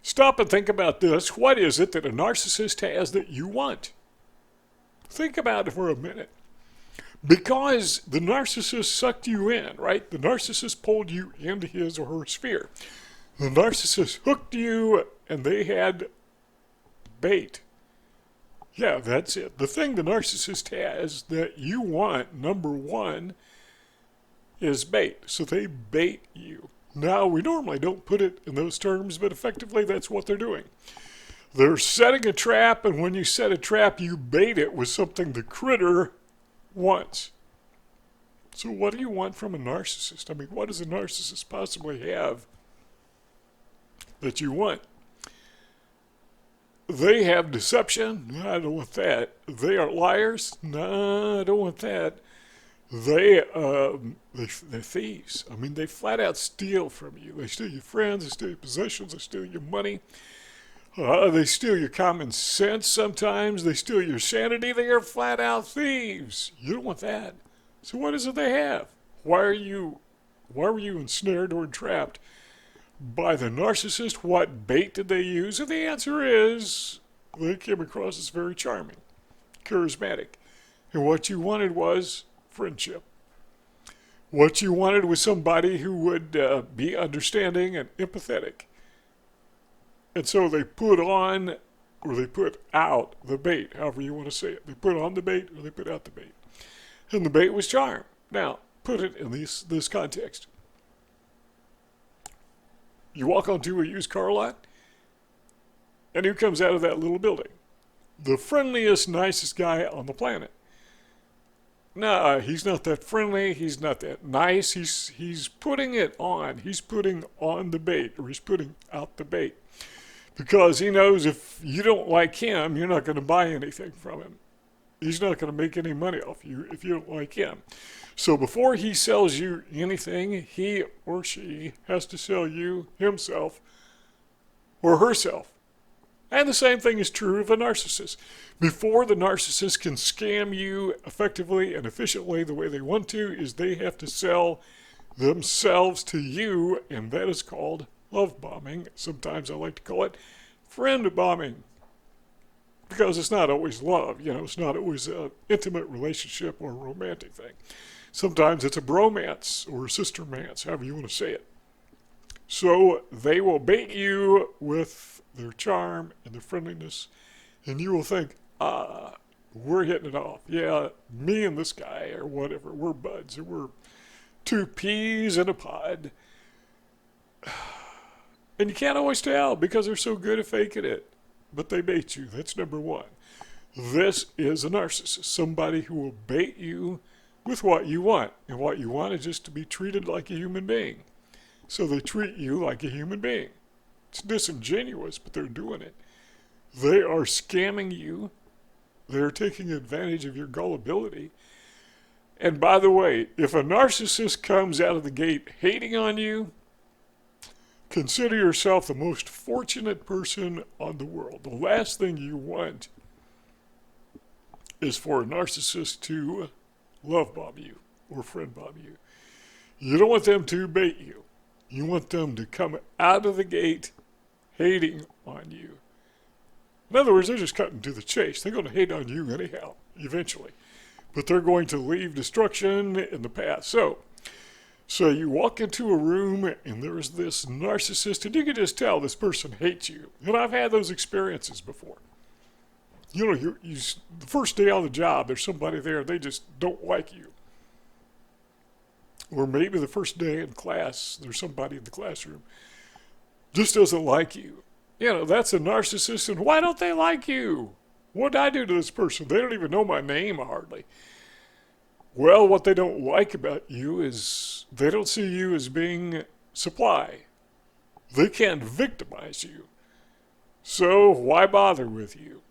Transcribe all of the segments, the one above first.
Stop and think about this. What is it that a narcissist has that you want? Think about it for a minute. Because the narcissist sucked you in, right? The narcissist pulled you into his or her sphere. The narcissist hooked you and they had bait. Yeah, that's it. The thing the narcissist has that you want, number one, is bait. So they bait you. Now, we normally don't put it in those terms, but effectively that's what they're doing. They're setting a trap, and when you set a trap, you bait it with something the critter wants. So what do you want from a narcissist? I mean, what does a narcissist possibly have that you want? They have deception. No, I don't want that. They are liars. No, I don't want that. They're thieves. I mean, they flat out steal from you. They steal your friends. They steal your possessions. They steal your money. They steal your common sense sometimes. They steal your sanity. They are flat out thieves. You don't want that. So what is it they have? Why were you ensnared or entrapped by the narcissist? What bait did they use? And the answer is they came across as very charming, charismatic. And what you wanted was friendship. What you wanted was somebody who would be understanding and empathetic. And so they put on or they put out the bait, however you want to say it. They put on the bait or they put out the bait. And the bait was charm. Now, put it in this context. You walk onto a used car lot, and who comes out of that little building? The friendliest, nicest guy on the planet. No, he's not that friendly. He's not that nice. He's putting it on. He's putting on the bait, or he's putting out the bait. Because he knows if you don't like him, you're not going to buy anything from him. He's not going to make any money off you if you don't like him. So before he sells you anything, he or she has to sell you himself or herself. And the same thing is true of a narcissist. Before the narcissist can scam you effectively and efficiently the way they want to, is they have to sell themselves to you, and that is called love bombing. Sometimes I like to call it friend bombing. Because it's not always love, it's not always an intimate relationship or a romantic thing. Sometimes it's a bromance or a sistermance, however you want to say it. So they will bait you with their charm and their friendliness, and you will think, we're hitting it off. Yeah, me and this guy or whatever, we're buds, or we're two peas in a pod. And you can't always tell because they're so good at faking it. But they bait you. That's number one. This is a narcissist, somebody who will bait you with what you want. And what you want is just to be treated like a human being. So they treat you like a human being. It's disingenuous, but they're doing it. They are scamming you. They're taking advantage of your gullibility. And by the way, if a narcissist comes out of the gate hating on you, consider yourself the most fortunate person on the world. The last thing you want is for a narcissist to love bomb you or friend bomb you. You don't want them to bait you. You want them to come out of the gate hating on you. In other words, they're just cutting to the chase. They're going to hate on you anyhow, eventually. But they're going to leave destruction in the path. So you walk into a room and there's this narcissist, and you can just tell this person hates you. And I've had those experiences before. The first day on the job, there's somebody there, they just don't like you. Or maybe the first day in class, there's somebody in the classroom just doesn't like you. That's a narcissist, and why don't they like you? What did I do to this person? They don't even know my name hardly. Well, what they don't like about you is they don't see you as being supply. They can't victimize you. So why bother with you?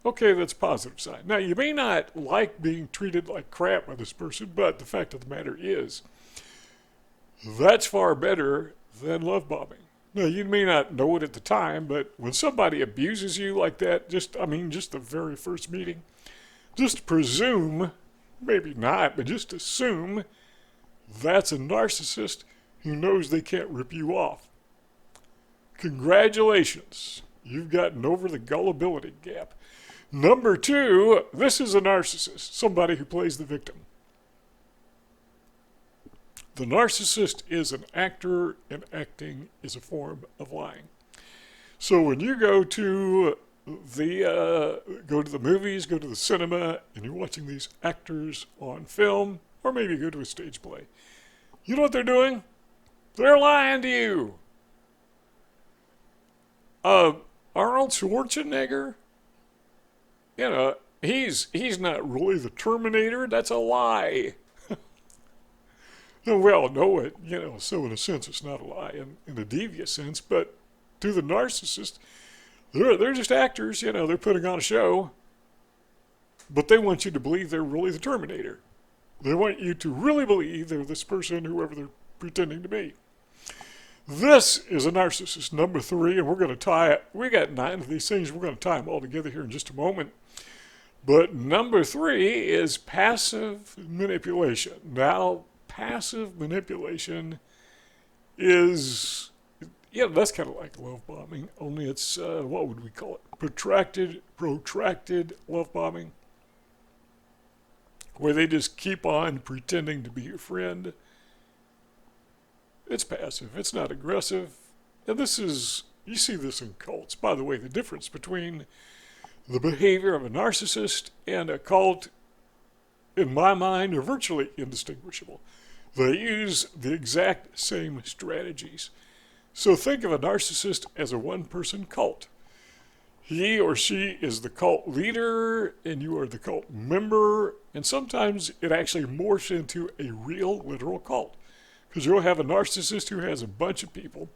Okay, that's a positive side. Now, you may not like being treated like crap by this person, but the fact of the matter is that's far better than love bombing. Now, you may not know it at the time, but when somebody abuses you like that, just the very first meeting, just presume, maybe not, but just assume that's a narcissist who knows they can't rip you off. Congratulations. You've gotten over the gullibility gap. Number 2, this is a narcissist, somebody who plays the victim. The narcissist is an actor, and acting is a form of lying. So when you go to the movies, go to the cinema, and you're watching these actors on film, or maybe go to a stage play, you know what they're doing? They're lying to you. Arnold Schwarzenegger, he's not really the Terminator. That's a lie. We all know it, so in a sense it's not a lie in a devious sense, but to the narcissist, they're just actors, they're putting on a show, but they want you to believe they're really the Terminator. They want you to really believe they're this person, whoever they're pretending to be. This is a narcissist, number 3, and we're going to tie it. We got 9 of these things. We're going to tie them all together here in just a moment. But number 3 is passive manipulation. Now, passive manipulation is, that's kind of like love bombing, only it's, what would we call it? Protracted love bombing, where they just keep on pretending to be your friend. It's passive. It's not aggressive. And you see this in cults. By the way, the difference between the behavior of a narcissist and a cult, in my mind, are virtually indistinguishable. They use the exact same strategies. So think of a narcissist as a one-person cult. He or she is the cult leader, and you are the cult member, and sometimes it actually morphs into a real, literal cult. Because you'll have a narcissist who has a bunch of people,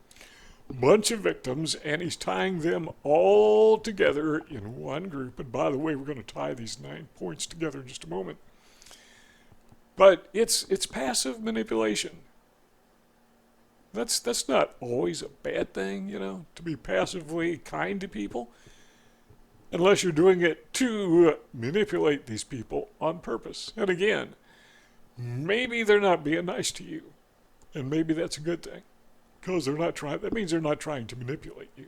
a bunch of victims, and he's tying them all together in one group. And by the way, we're going to tie these 9 points together in just a moment. But it's passive manipulation. That's not always a bad thing, to be passively kind to people, unless you're doing it to manipulate these people on purpose. And again, maybe they're not being nice to you. And maybe that's a good thing, because that means they're not trying to manipulate you.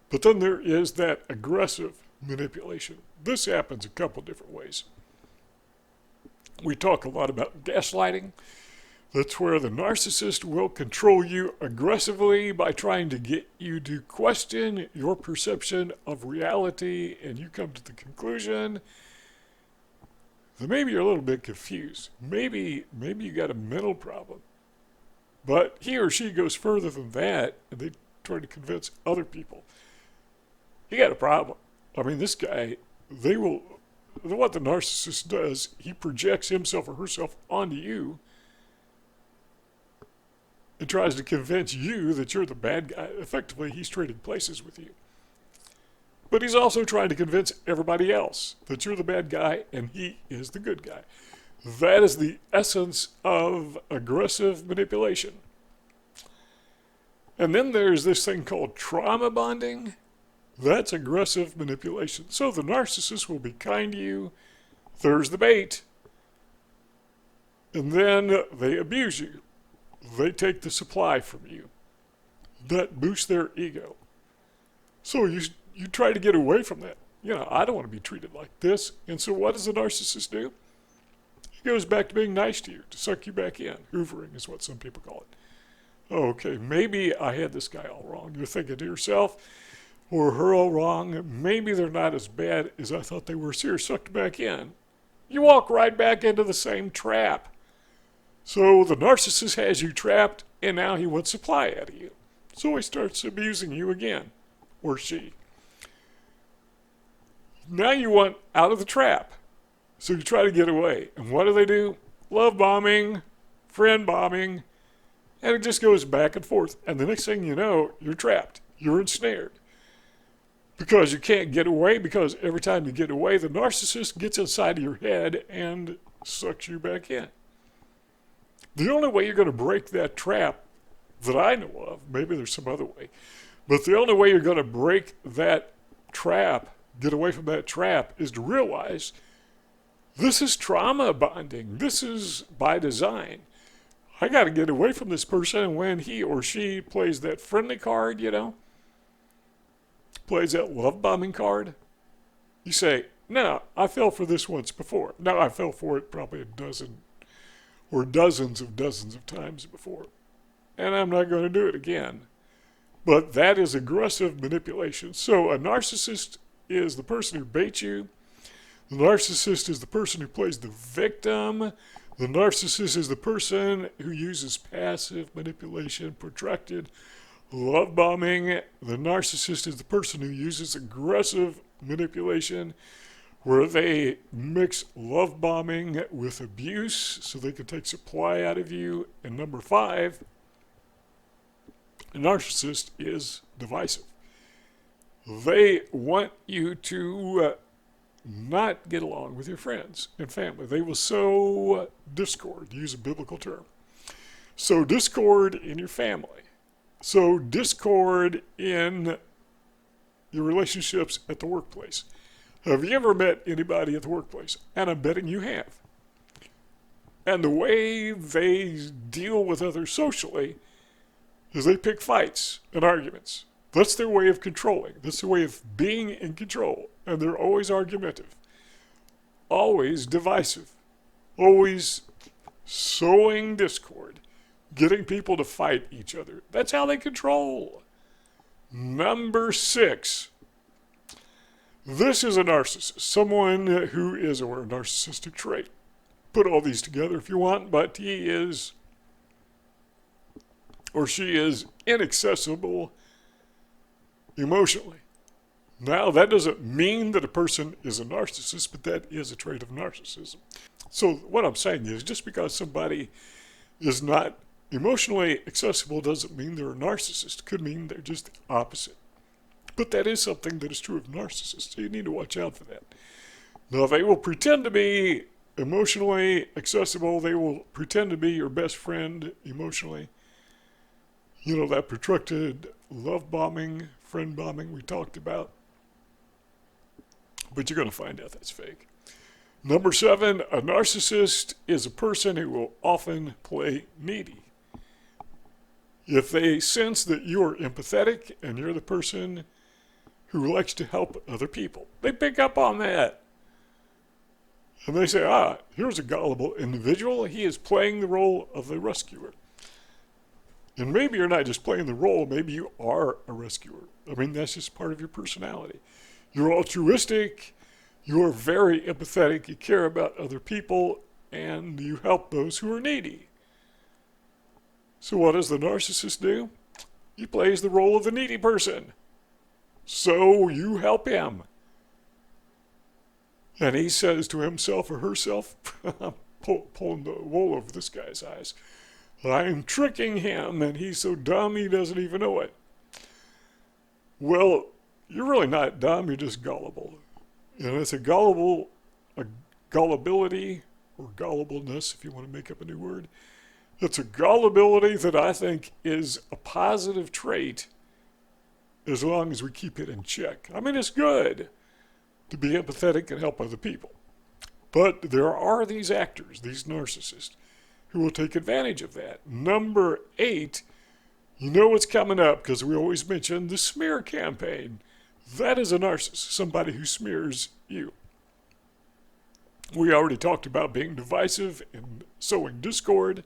But then there is that aggressive manipulation. This happens a couple different ways. We talk a lot about gaslighting. That's where the narcissist will control you aggressively by trying to get you to question your perception of reality, and you come to the conclusion that maybe you're a little bit confused. Maybe you got a mental problem. But he or she goes further than that, and they try to convince other people. You got a problem. This guy, what the narcissist does, he projects himself or herself onto you and tries to convince you that you're the bad guy. Effectively, he's trading places with you. But he's also trying to convince everybody else that you're the bad guy and he is the good guy. That is the essence of aggressive manipulation. And then there's this thing called trauma bonding. That's aggressive manipulation. So the narcissist will be kind to you. There's the bait. And then they abuse you. They take the supply from you. That boosts their ego. So you try to get away from that. I don't want to be treated like this. And so what does the narcissist do? He goes back to being nice to you, to suck you back in. Hoovering is what some people call it. Oh, okay, maybe I had this guy all wrong. You're thinking to yourself, or her all wrong. Maybe they're not as bad as I thought they were. So you're sucked back in. You walk right back into the same trap. So the narcissist has you trapped, and now he wants supply out of you. So he starts abusing you again, or she. Now you want out of the trap. So you try to get away. And what do? Love bombing, friend bombing, and it just goes back and forth. And the next thing you know, you're trapped. You're ensnared. Because you can't get away, because every time you get away, the narcissist gets inside of your head and sucks you back in. The only way you're going to break that trap that I know of, maybe there's some other way, but the only way you're going to break that trap, get away from that trap, is to realize this is trauma bonding. This is by design. I got to get away from this person. And when he or she plays that friendly card, plays that love bombing card, you say, no, I fell for this once before. No, I fell for it probably a dozen or dozens of times before. And I'm not going to do it again. But that is aggressive manipulation. So a narcissist is the person who baits you. The narcissist is the person who plays the victim. The narcissist is the person who uses passive manipulation, protracted love bombing. The narcissist is the person who uses aggressive manipulation, where they mix love bombing with abuse so they can take supply out of you. And number 5, a narcissist is divisive. They want you to not get along with your friends and family. They will sow discord, to use a biblical term. Sow discord in your family. Sow discord in your relationships at the workplace. Have you ever met anybody at the workplace? And I'm betting you have. And the way they deal with others socially is they pick fights and arguments. That's their way of controlling. That's their way of being in control. And they're always argumentative, always divisive, always sowing discord, getting people to fight each other. That's how they control. Number 6. This is a narcissist, someone who is aware of narcissistic trait. Put all these together if you want, but he is or she is inaccessible emotionally. Now, that doesn't mean that a person is a narcissist, but that is a trait of narcissism. So what I'm saying is, just because somebody is not emotionally accessible doesn't mean they're a narcissist. It could mean they're just the opposite. But that is something that is true of narcissists, so you need to watch out for that. Now, they will pretend to be emotionally accessible. They will pretend to be your best friend emotionally. That protracted love bombing, friend bombing we talked about. But you're going to find out that's fake. Number 7, a narcissist is a person who will often play needy. If they sense that you are empathetic and you're the person who likes to help other people, they pick up on that. And they say, here's a gullible individual. He is playing the role of the rescuer. And maybe you're not just playing the role, maybe you are a rescuer. I mean, that's just part of your personality. You're altruistic, you're very empathetic, you care about other people, and you help those who are needy. So what does the narcissist do? He plays the role of the needy person. So you help him. And he says to himself or herself, I'm pulling the wool over this guy's eyes. I'm tricking him, and he's so dumb he doesn't even know it. Well, you're really not dumb, you're just gullible. And it's a gullibility or gullibleness, if you want to make up a new word. It's a gullibility that I think is a positive trait as long as we keep it in check. I mean, it's good to be empathetic and help other people. But there are these actors, these narcissists, who will take advantage of that. Number 8, you know what's coming up because we always mention the smear campaign. That is a narcissist, somebody who smears you. We already talked about being divisive and sowing discord.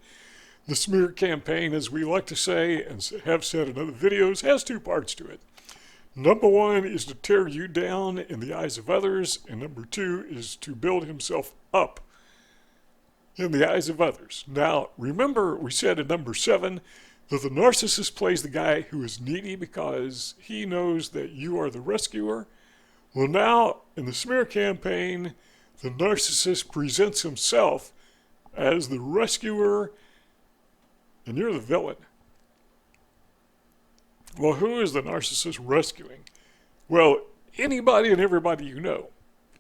The smear campaign, as we like to say and have said in other videos, has 2 parts to it. Number 1 is to tear you down in the eyes of others, and number 2 is to build himself up in the eyes of others. Now, remember we said in number 7 that the narcissist plays the guy who is needy because he knows that you are the rescuer. Well, now, in the smear campaign, the narcissist presents himself as the rescuer, and you're the villain. Well, who is the narcissist rescuing? Well, anybody and everybody you know.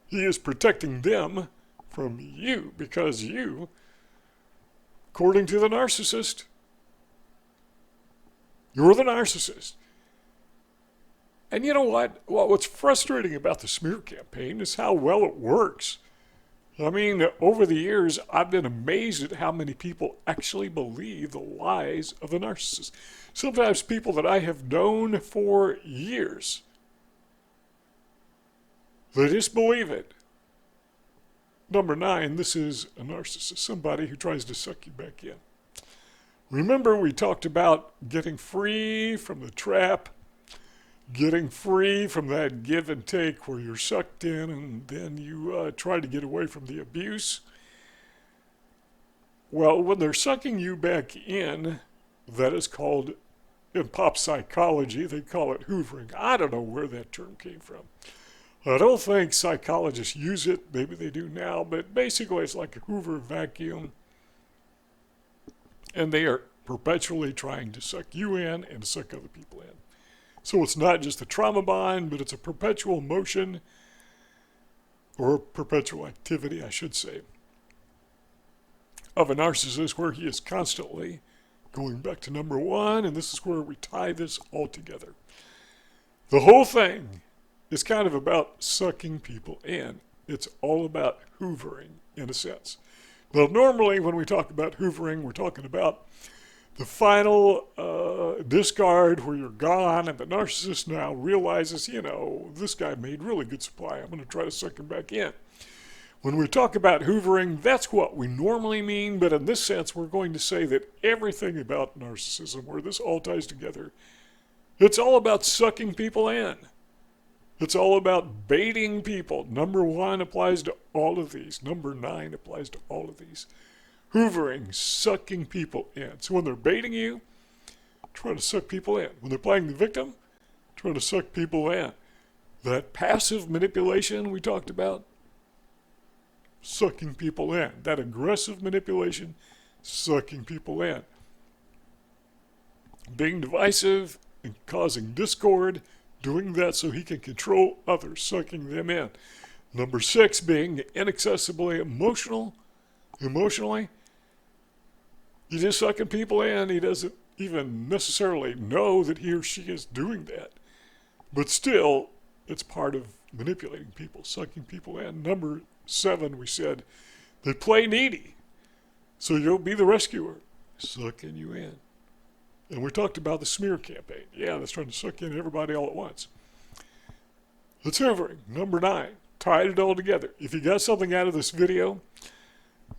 He is protecting them from you because you, according to the narcissist, you're the narcissist. And you know what? What's frustrating about the smear campaign is how well it works. I mean, over the years, I've been amazed at how many people actually believe the lies of the narcissist. Sometimes people that I have known for years, they just believe it. Number 9, this is a narcissist, somebody who tries to suck you back in. Remember, we talked about getting free from the trap, getting free from that give and take where you're sucked in and then you try to get away from the abuse. Well, when they're sucking you back in, that is called, in pop psychology, they call it hoovering. I don't know where that term came from. I don't think psychologists use it. Maybe they do now, but basically it's like a Hoover vacuum. And they are perpetually trying to suck you in and to suck other people in. So it's not just a trauma bond, but it's a perpetual motion, or perpetual activity, I should say, of a narcissist where he is constantly going back to number 1, and this is where we tie this all together. The whole thing is kind of about sucking people in. It's all about hoovering, in a sense. Now, normally when we talk about hoovering, we're talking about the final discard where you're gone and the narcissist now realizes, this guy made really good supply. I'm going to try to suck him back in. When we talk about hoovering, that's what we normally mean, but in this sense, we're going to say that everything about narcissism, where this all ties together, it's all about sucking people in. It's all about baiting people. Number 1 applies to all of these. Number 9 applies to all of these. Hoovering, sucking people in. So when they're baiting you, trying to suck people in. When they're playing the victim, trying to suck people in. That passive manipulation we talked about, sucking people in. That aggressive manipulation, sucking people in. Being divisive and causing discord, doing that so he can control others, sucking them in. Number 6, being inaccessibly emotionally. He's just sucking people in. He doesn't even necessarily know that he or she is doing that. But still, it's part of manipulating people, sucking people in. Number 7, we said, they play needy. So you'll be the rescuer, sucking you in. And we talked about the smear campaign. Yeah, that's trying to suck in everybody all at once. It's hoovering. Number 9, tied it all together. If you got something out of this video,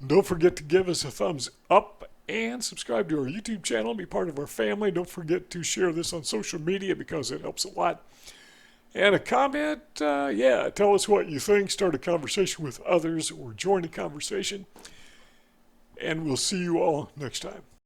don't forget to give us a thumbs up and subscribe to our YouTube channel. Be part of our family. Don't forget to share this on social media because it helps a lot. And a comment, tell us what you think. Start a conversation with others or join a conversation. And we'll see you all next time.